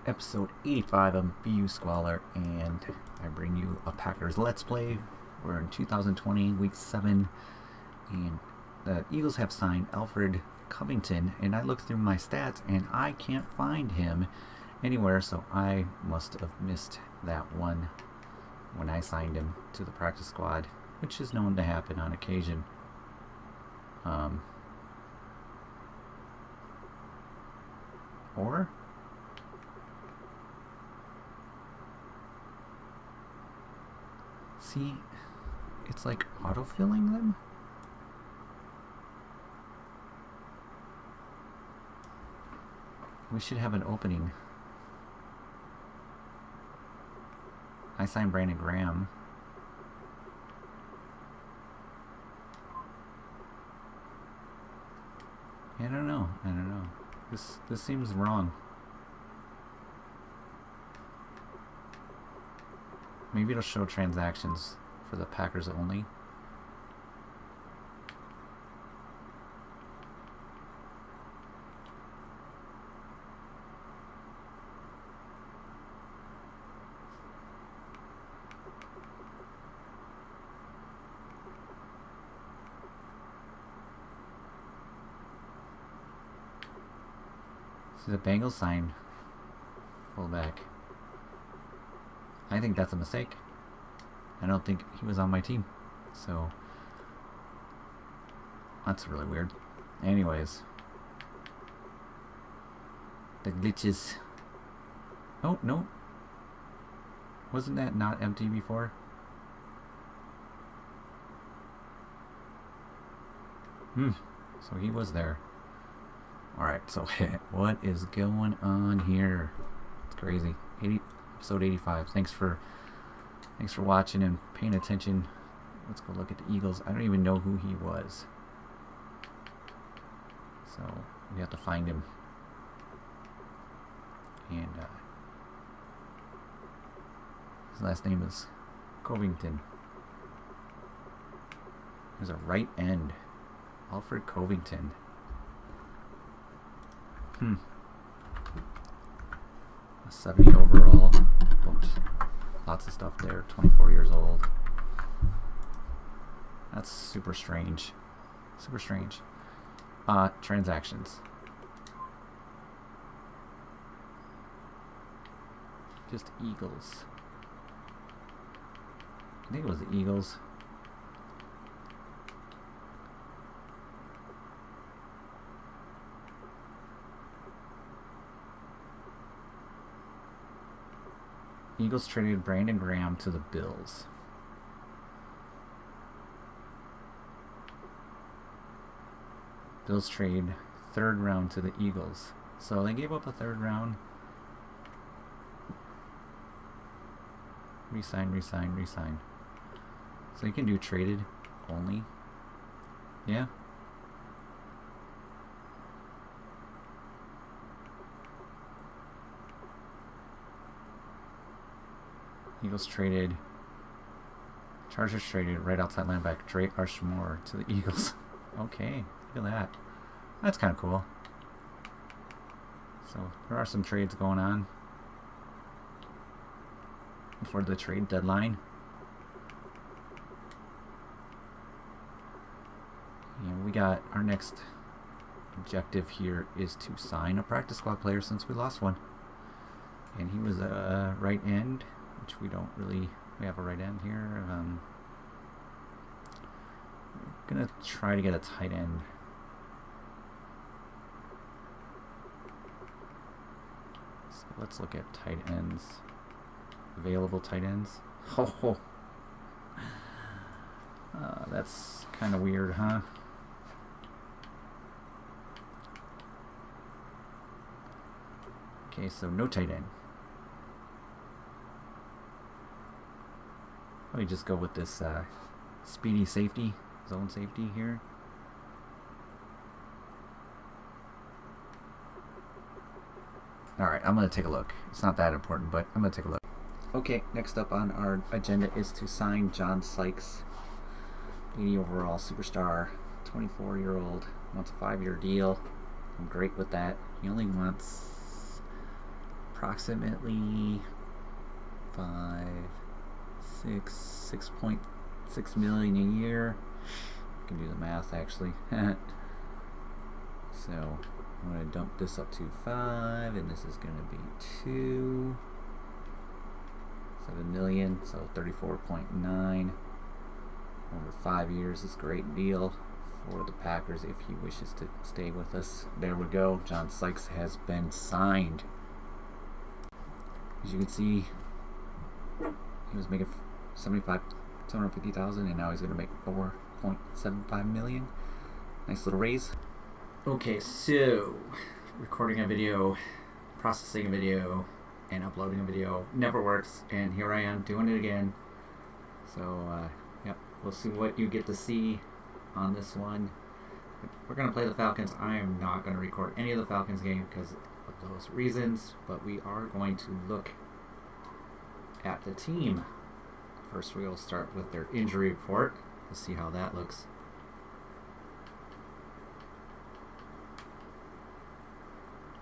episode 85 of BU Squalor, and I bring you a Packers Let's Play. We're in 2020, week 7, and the Eagles have signed Alfred Covington, and I looked through my stats, and I can't find him anywhere, so I must have missed that one when I signed him to the practice squad, which is known to happen on occasion. Or see, it's like autofilling them. We should have an opening. I signed Brandon Graham. I don't know. This seems wrong. Maybe it'll show transactions for the Packers only. See, the Bengals signed fullback. I think that's a mistake. I don't think he was on my team. So that's really weird. Anyways. The glitches. Oh, no. Wasn't that not empty before? So he was there. Alright, so what is going on here? It's crazy. Episode 85. Thanks for watching and paying attention. Let's go look at the Eagles. I don't even know who he was, so we have to find him. And his last name is Covington. There's a right end, Alfred Covington. A 70 overall. Oops. Lots of stuff there. 24 years old. That's super strange. Super strange. Transactions. Just Eagles. I think it was the Eagles. Eagles traded Brandon Graham to the Bills. Bills trade 3rd round to the Eagles. So they gave up a 3rd round. Resign. So you can do traded only. Yeah. Eagles traded. Chargers traded right outside linebacker Drake Archmore to the Eagles. Okay, look at that. That's kind of cool. So there are some trades going on before the trade deadline. And we got our next objective here is to sign a practice squad player since we lost one. And he was a right end, which we don't really. We have a right end here. We're gonna try to get a tight end. So let's look at tight ends. Available tight ends. Oh, that's kind of weird, huh? Okay, so no tight end. Let me just go with this speedy safety, zone safety here. Alright, I'm going to take a look. It's not that important, but I'm going to take a look. Okay, next up on our agenda is to sign John Sykes, 80 overall superstar, 24-year-old, wants a 5-year deal. I'm great with that. He only wants approximately 6.6 million a year. I can do the math actually. So I'm going to dump this up to 5, and this is going to be 7 million, so 34.9 over 5 years. Is a great deal for the Packers if he wishes to stay with us. There we go. John Sykes has been signed. As you can see, he was making 750,000, and now he's going to make 4.75 million. Nice little raise. Okay, so recording a video, processing a video, and uploading a video never works, and here I am doing it again. So yep, we'll see what you get to see on this one. We're going to play the Falcons. I am not going to record any of the Falcons game because of those reasons, but we are going to look at the team. First, we will start with their injury report. Let's see how that looks.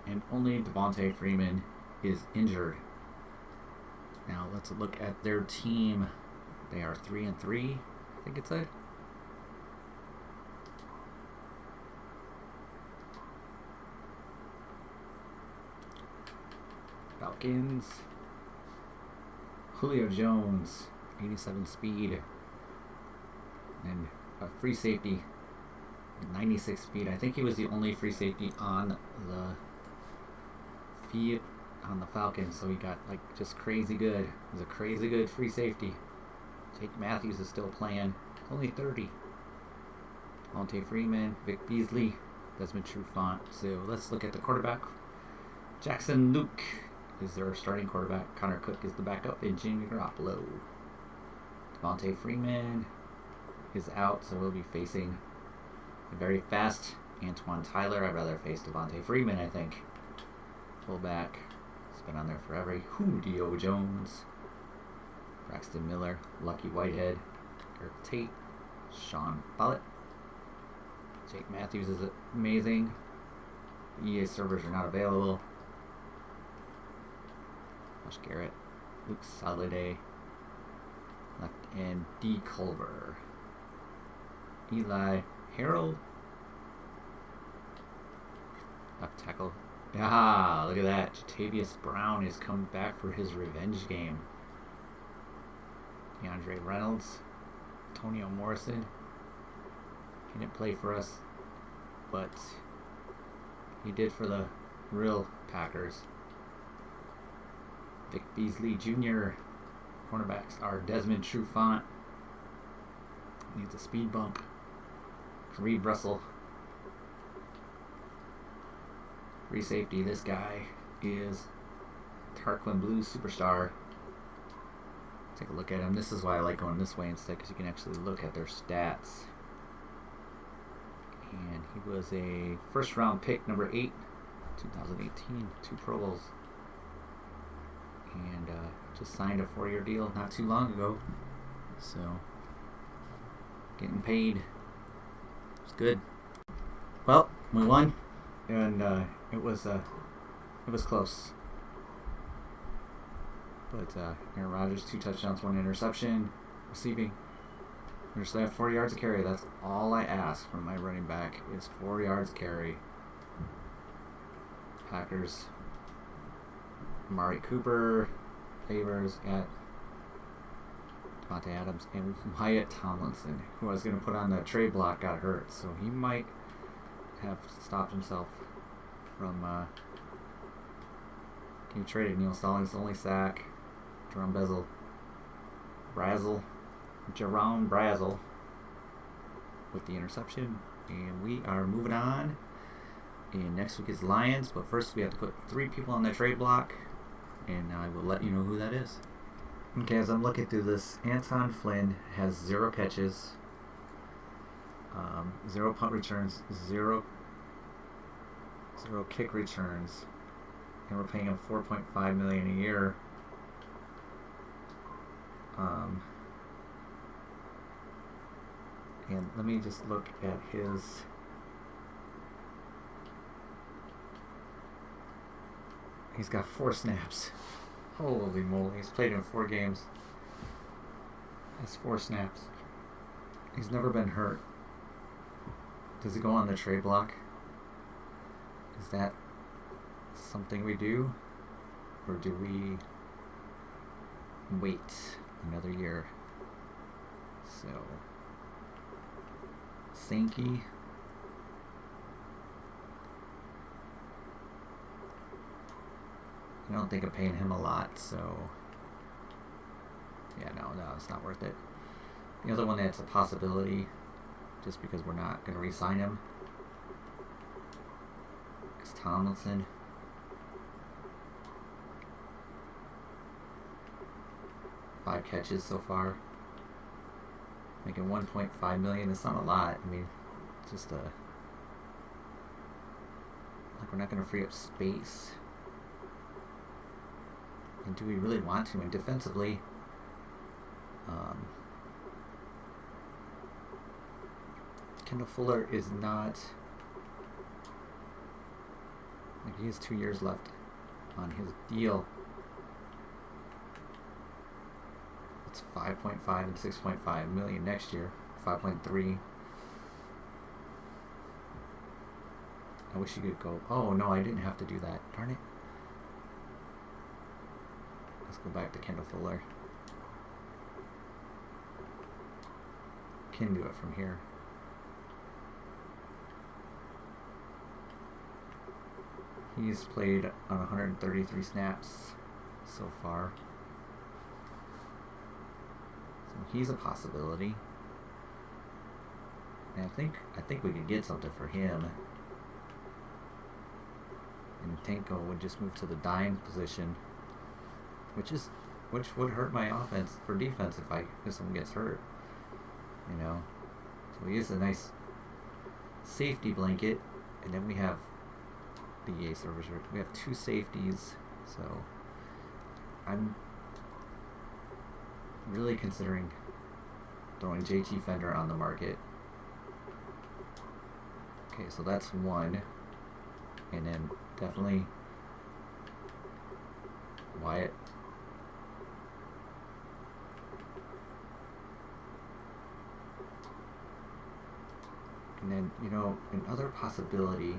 And only Devontae Freeman is injured. Now let's look at their team. They are 3-3, I think it said. Falcons. Julio Jones, 87 speed. And a free safety, 96 speed. I think he was the only free safety on the field on the Falcons, so he got like just crazy good. He was a crazy good free safety. Jake Matthews is still playing. He's only 30. Devontae Freeman, Vic Beasley, Desmond Trufant. So let's look at the quarterback. Jackson Luke is their starting quarterback. Connor Cook is the backup, and Jimmy Garoppolo. Devontae Freeman is out, so we'll be facing a very fast Antoine Tyler. I'd rather face Devontae Freeman, I think. Fullback. He's been on there forever. Julio Jones. Braxton Miller. Lucky Whitehead. Eric Tate. Sean Follett. Jake Matthews is amazing. EA servers are not available. Josh Garrett. Luke Soliday. Left end D. Culver. Eli Harold. Left tackle. Ah, look at that. Jatavius Brown is coming back for his revenge game. DeAndre Reynolds. Antonio Morrison. He didn't play for us, but he did for the real Packers. Vic Beasley Jr. Cornerbacks are Desmond Trufant. Needs a speed bump. Reed Russell. Free safety, this guy is Tarquin Blue Superstar. Take a look at him. This is why I like going this way instead, because you can actually look at their stats. And he was a first round pick, number 8, 2018, 2 Pro Bowls. And just signed a 4-year deal not too long ago. So, getting paid. It's good. Well, we won. And it was close. But Aaron Rodgers, 2 touchdowns, 1 interception. Receiving. We just have 4 yards of carry. That's all I ask from my running back is 4 yards carry. Packers. Amari Cooper. Favors at Devontae Adams and Wyatt Tomlinson, who I was going to put on the trade block, got hurt. So he might have stopped himself from getting traded. Neil Stallings' only sack. Jerome Brazel with the interception. And we are moving on. And next week is Lions, but first we have to put 3 people on the trade block, and I will let you know who that is. Okay, as I'm looking through this, Anton Flynn has 0 catches, 0 punt returns, 0 kick returns, and we're paying him $4.5 million a year. And let me just look at his He's got 4 snaps. Holy moly, he's played in 4 games. That's 4 snaps. He's never been hurt. Does he go on the trade block? Is that something we do? Or do we wait another year? So, Sankey. I don't think of paying him a lot, so yeah, no, it's not worth it. The other one that's a possibility, just because we're not going to re-sign him, is Tomlinson. Five catches so far, making $1.5 million. It's not a lot. I mean, it's just like we're not going to free up space. And do we really want to? And defensively, Kendall Fuller is not, like, he has 2 years left on his deal. It's 5.5 and 6.5 million next year. 5.3. I wish you could go. Oh no, I didn't have to do that. Darn it. Let's go back to Kendall Fuller. Can do it from here. He's played on 133 snaps so far. So he's a possibility. And I think we could get something for him. And Tanko would just move to the dime position, which would hurt my offense or defense if someone gets hurt. You know, so he is a nice safety blanket, and then we have the ace over here. We have 2 safeties, so I'm really considering throwing JT Fender on the market. Okay, so that's 1, and then definitely Wyatt. And then, you know, another possibility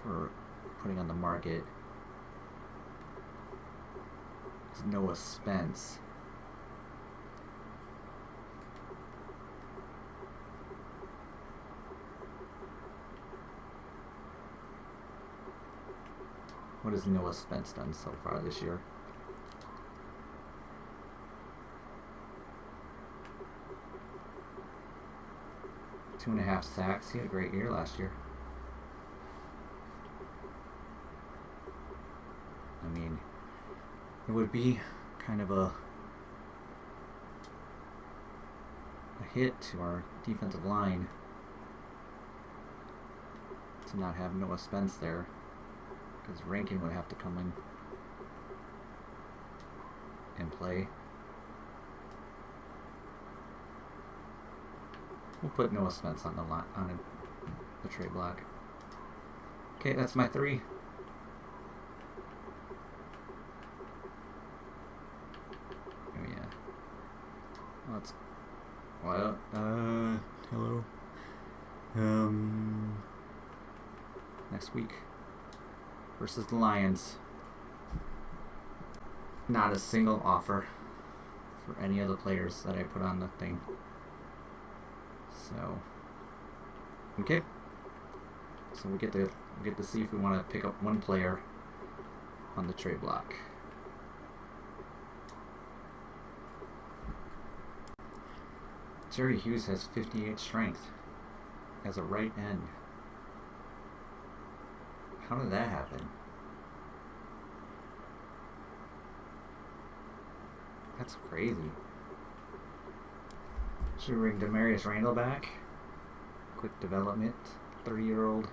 for putting on the market is Noah Spence. What has Noah Spence done so far this year? Two and a half sacks. He had a great year last year. I mean, it would be kind of a hit to our defensive line to not have Noah Spence there, because Rankin would have to come in and play. We'll put Noah Spence on the trade block. Okay, that's my 3. Oh yeah. Let's. What? Hello. Next week versus the Lions. Not a single offer for any of the players that I put on the thing. So, okay. So we get to see if we want to pick up 1 player on the trade block. Jerry Hughes has 58 strength as a right end. How did that happen? That's crazy. Should we bring Demarius Randall back? Quick development, 30-year-old.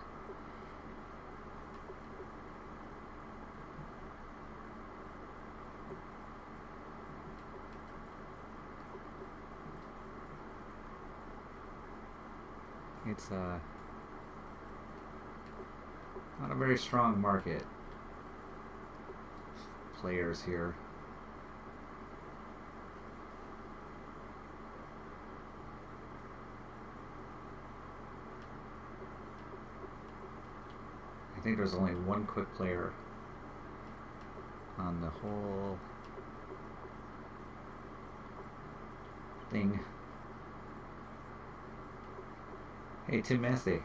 It's Not a very strong market. Players here. I think there's only one quick player on the whole thing. Hey, Tim Massey.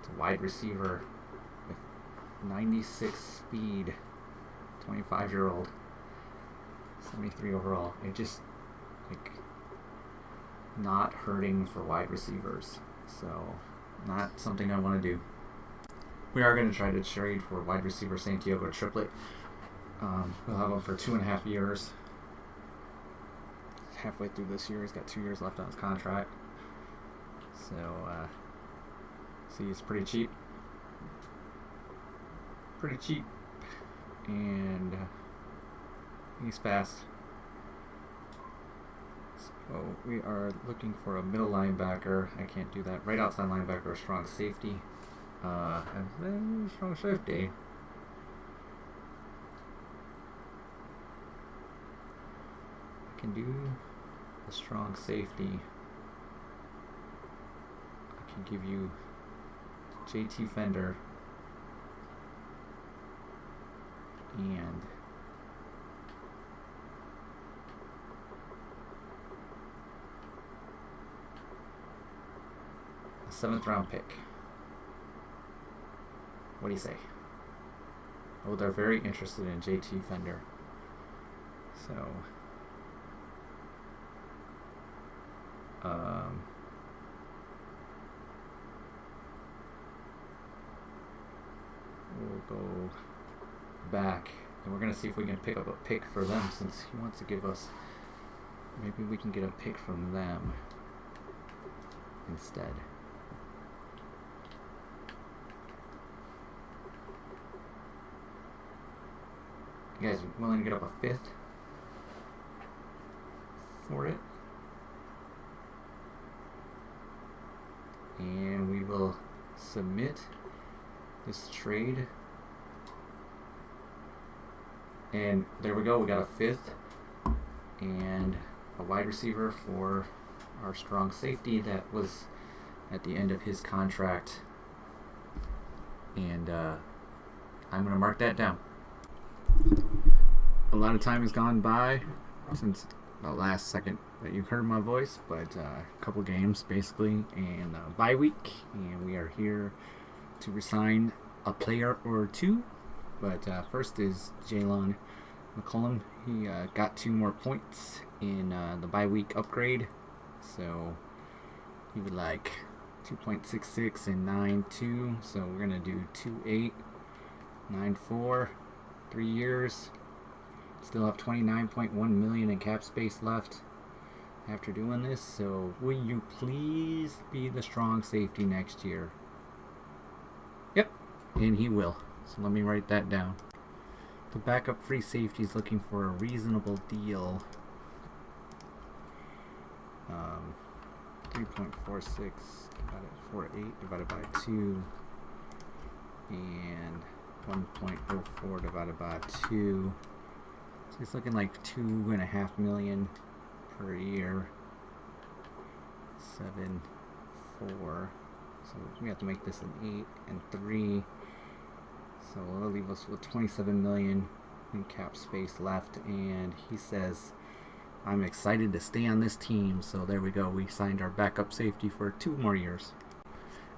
It's a wide receiver with 96 speed, 25-year-old, 73 overall. It just, like, not hurting for wide receivers. So, not something I want to do. We are going to try to trade for wide receiver Santiago Triplet. We'll have him for 2.5 years. Halfway through this year, he's got 2 years left on his contract. So, see, he's pretty cheap. And he's fast. So we are looking for a middle linebacker. I can't do that. Right outside linebacker, or strong safety. Strong safety. I can do a strong safety. I can give you JT Fender and a 7th round pick. What do you say? Oh, they're very interested in JT Fender. So, we'll go back and we're going to see if we can pick up a pick for them, since he wants to give us, maybe we can get a pick from them instead. You guys willing to get up a 5th for it? And we will submit this trade. And there we go, we got a 5th and a wide receiver for our strong safety that was at the end of his contract. And I'm going to mark that down. A lot of time has gone by since the last second that you heard my voice, but a couple games basically, and bye week, and we are here to resign a player or two. But first is Jalen McCollum. He got 2 more points in the bye week upgrade, so he would like 2.66 and 9.2. So we're gonna do 2.8, 9.4, 3 years. Still have 29.1 million in cap space left after doing this. So will you please be the strong safety next year? Yep, and he will. So let me write that down. The backup free safety is looking for a reasonable deal. 3.46 divided by 2 and 1.04 divided by 2. So it's looking like 2.5 million per year. 7, 4. So we have to make this an 8 and 3. So it'll leave us with 27 million in cap space left, and he says, I'm excited to stay on this team. So there we go. We signed our backup safety for 2 more years.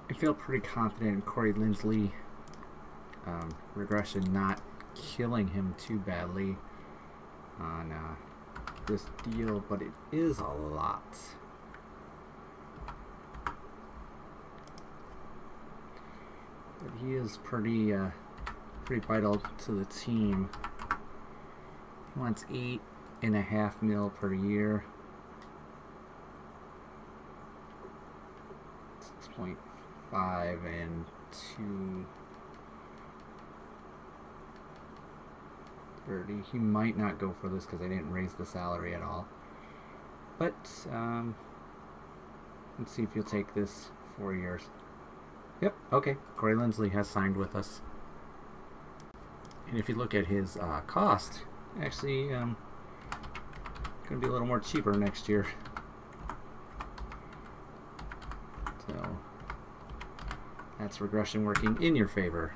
I feel pretty confident in Corey Linsley. Regression not killing him too badly on this deal, but it is a lot. But he is pretty vital to the team. He wants 8.5 mil per year. 6.5 and 2.30. He might not go for this because I didn't raise the salary at all. But Let's see if you'll take this 4 years. Yep, okay. Corey Linsley has signed with us. And if you look at his cost, actually going to be a little more cheaper next year. So that's regression working in your favor.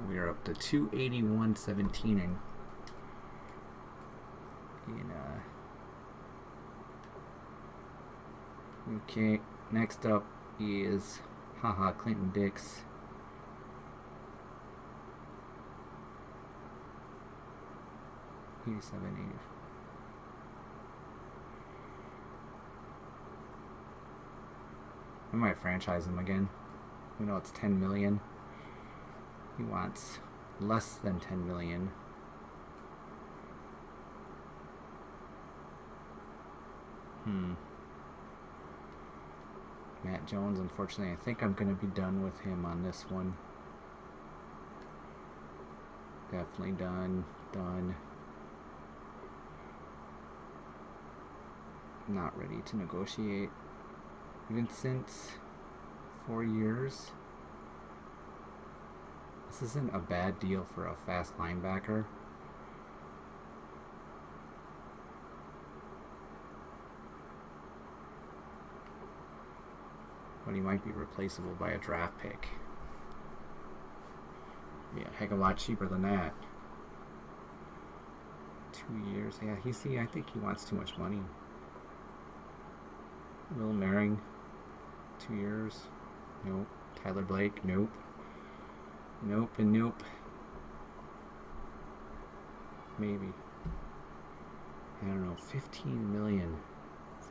We are up to 281.17 in okay, next up is Clinton Dix. We might franchise him again. We know it's 10 million. He wants less than 10 million. Matt Jones, unfortunately, I think I'm going to be done with him on this one. Definitely done. Not ready to negotiate. Vincent, 4 years. This isn't a bad deal for a fast linebacker. But he might be replaceable by a draft pick. Be a heck of a lot cheaper than that. 2 years. Yeah, I think he wants too much money. Will Merring, 2 years. Nope. Tyler Blake, nope. Nope and nope. Maybe. I don't know. 15 million.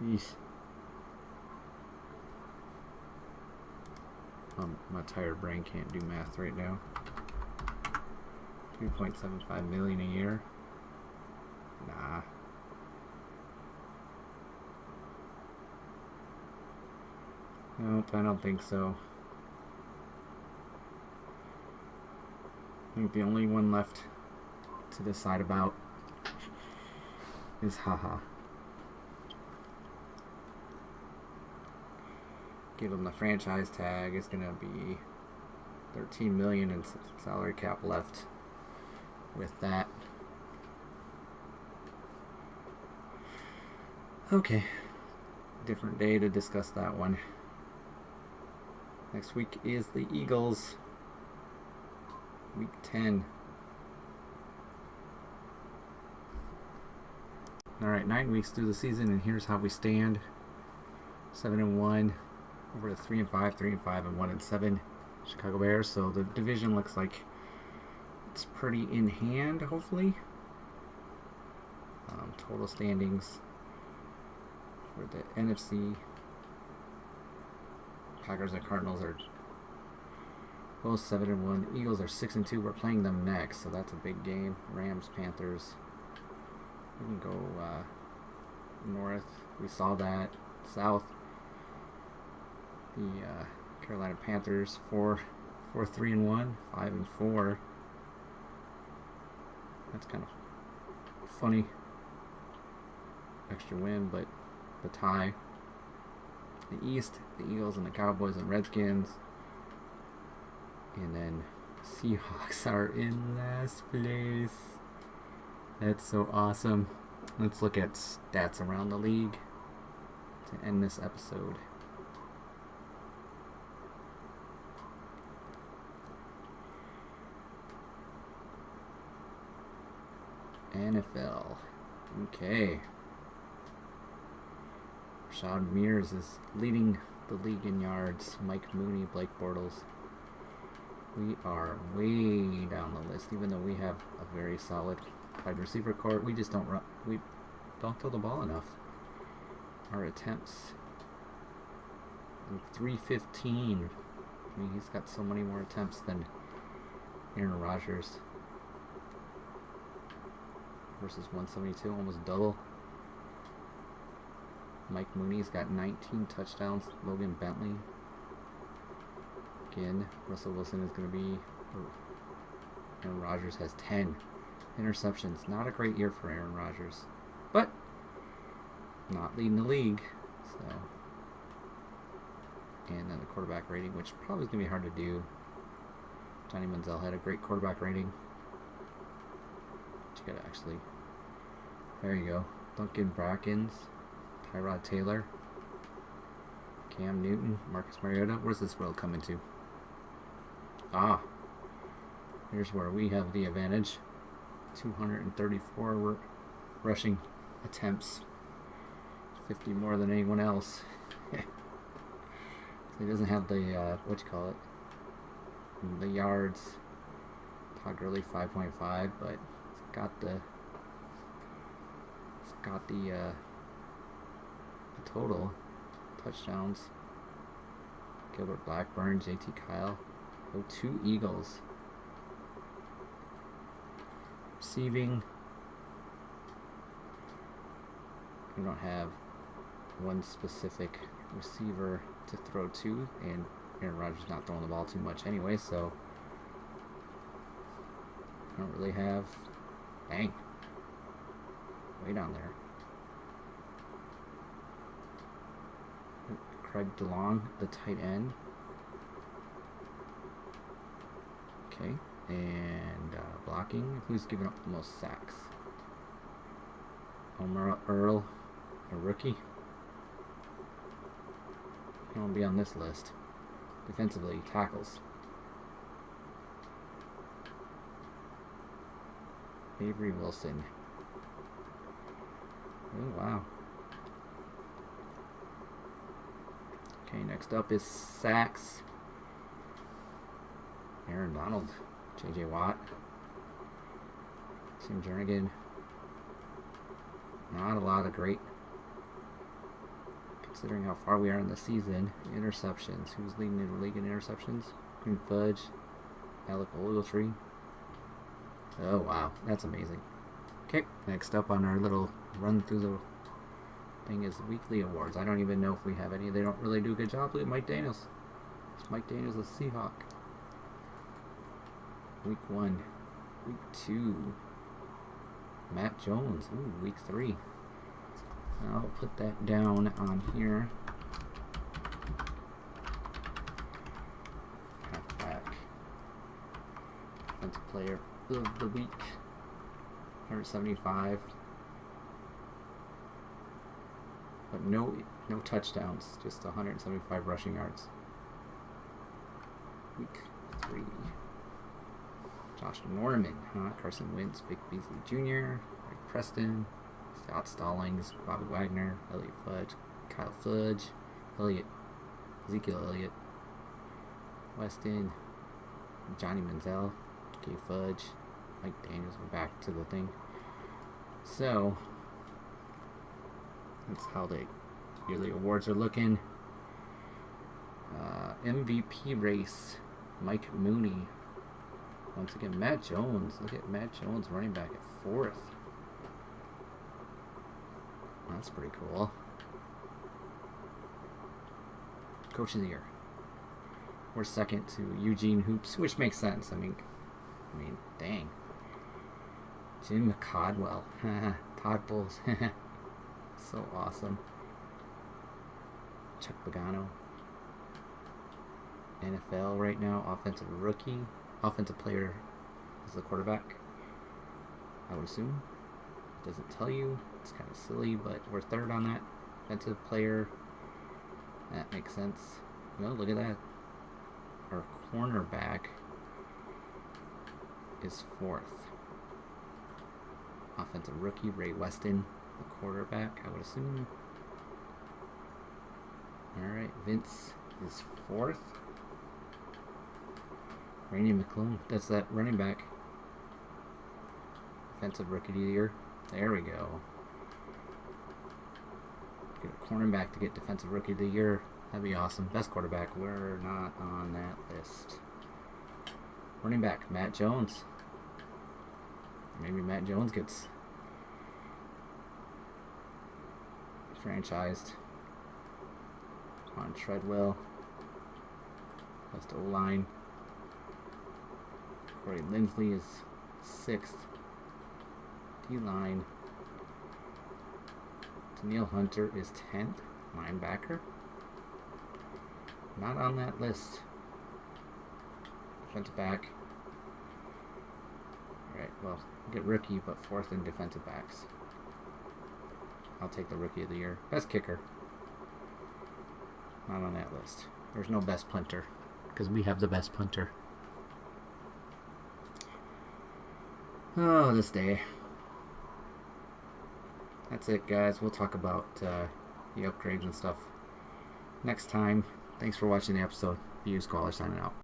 Jeez. My tired brain can't do math right now. 3.75 million a year. Nah. Nope, I don't think so. I think the only one left to decide about is Give him the franchise tag. It's gonna be 13 million in salary cap left with that. Okay, different day to discuss that one. Next week is the Eagles. Week 10. Alright, 9 weeks through the season, and here's how we stand. 7-1, over to 3-5, 3-5, and 1-7. Chicago Bears. So the division looks like it's pretty in hand, hopefully. Total standings for the NFC. Packers and Cardinals are both 7-1. The Eagles are 6-2. We're playing them next, so that's a big game. Rams, Panthers. We can go north. We saw that. South. The Carolina Panthers 4-3-1, 5-4. That's kind of funny. Extra win, but the tie. The East, the Eagles and the Cowboys and Redskins. And then Seahawks are in last place. That's so awesome. Let's look at stats around the league to end this episode. NFL. Okay. Rashad Mears is leading the league in yards. Mike Mooney, Blake Bortles. We are way down the list, even though we have a very solid wide receiver core. We just don't run. We don't throw the ball enough. Our attempts. 315. I mean, he's got so many more attempts than Aaron Rodgers. Versus 172, almost double. Mike Mooney's got 19 touchdowns. Logan Bentley. Again, Russell Wilson is going to be... Aaron Rodgers has 10 interceptions. Not a great year for Aaron Rodgers. But not leading the league. So, and then the quarterback rating, which probably is going to be hard to do. Johnny Manziel had a great quarterback rating. But you got to actually... There you go. Duncan Brackens, Tyrod Taylor, Cam Newton, Marcus Mariota. Where's this world coming to? Ah, here's where we have the advantage. 234 rushing attempts. 50 more than anyone else. So he doesn't have the, the yards. Todd Gurley 5.5, but it's got the total touchdowns. Gilbert Blackburn, JT Kyle. Oh, 2 Eagles. Receiving. We don't have one specific receiver to throw to, and Aaron Rodgers not throwing the ball too much anyway, so I don't really have... Dang. Way down there. Craig DeLong, the tight end. Okay, and blocking. Who's giving up the most sacks? Omar Earl, a rookie. He won't be on this list. Defensively, tackles. Avery Wilson. Oh, wow. Okay, next up is sacks. Aaron Donald, J.J. Watt, Tim Jernigan. Not a lot of great, considering how far we are in the season. Interceptions. Who's leading the league in interceptions? Green Fudge, Alec Ogletree. Oh, wow. That's amazing. Okay, next up on our little run through the thing is weekly awards. I don't even know if we have any. They don't really do a good job. Look at Mike Daniels. It's Mike Daniels, the Seahawk. Week 1. Week 2. Matt Jones. Ooh, week 3. I'll put that down on here. Halfback. Defensive player of the week. 175. But no touchdowns. Just 175 rushing yards. Week 3. Josh Norman, Carson Wentz, Vic Beasley Jr., Mike Preston, Scott Stallings, Bobby Wagner, Elliott Fudge, Kyle Fudge, Ezekiel Elliott, Weston, Johnny Manziel, K. Fudge, Mike Daniels. We're back to the thing. So, that's how the yearly awards are looking. MVP race, Mike Mooney. Once again, Matt Jones. Look at Matt Jones, running back at 4th. That's pretty cool. Coach of the year. We're second to Eugene Hoops, which makes sense. I mean, dang. Jim Codwell. Todd Bowles. So awesome. Chuck Pagano. NFL right now, offensive rookie. Offensive player is the quarterback, I would assume. It doesn't tell you. It's kind of silly, but we're 3rd on that. Offensive player. That makes sense. No, look at that. Our cornerback is 4th. Offensive rookie, Ray Weston, the quarterback, I would assume. Alright, Vince is 4th. Randy McClung, that's that running back. Defensive Rookie of the Year. There we go. Get a cornerback to get Defensive Rookie of the Year. That'd be awesome. Best quarterback. We're not on that list. Running back, Matt Jones. Maybe Matt Jones gets franchised. On Treadwell. Best O-line. Corey Lindsley is 6th. D-line. Danielle Hunter is 10th. Linebacker. Not on that list. Defensive back. Alright, well, get rookie, but 4th in defensive backs. I'll take the rookie of the year. Best kicker. Not on that list. There's no best punter, because we have the best punter. Oh, this day. That's it, guys. We'll talk about the upgrades and stuff next time. Thanks for watching the episode. BU Scholar signing out.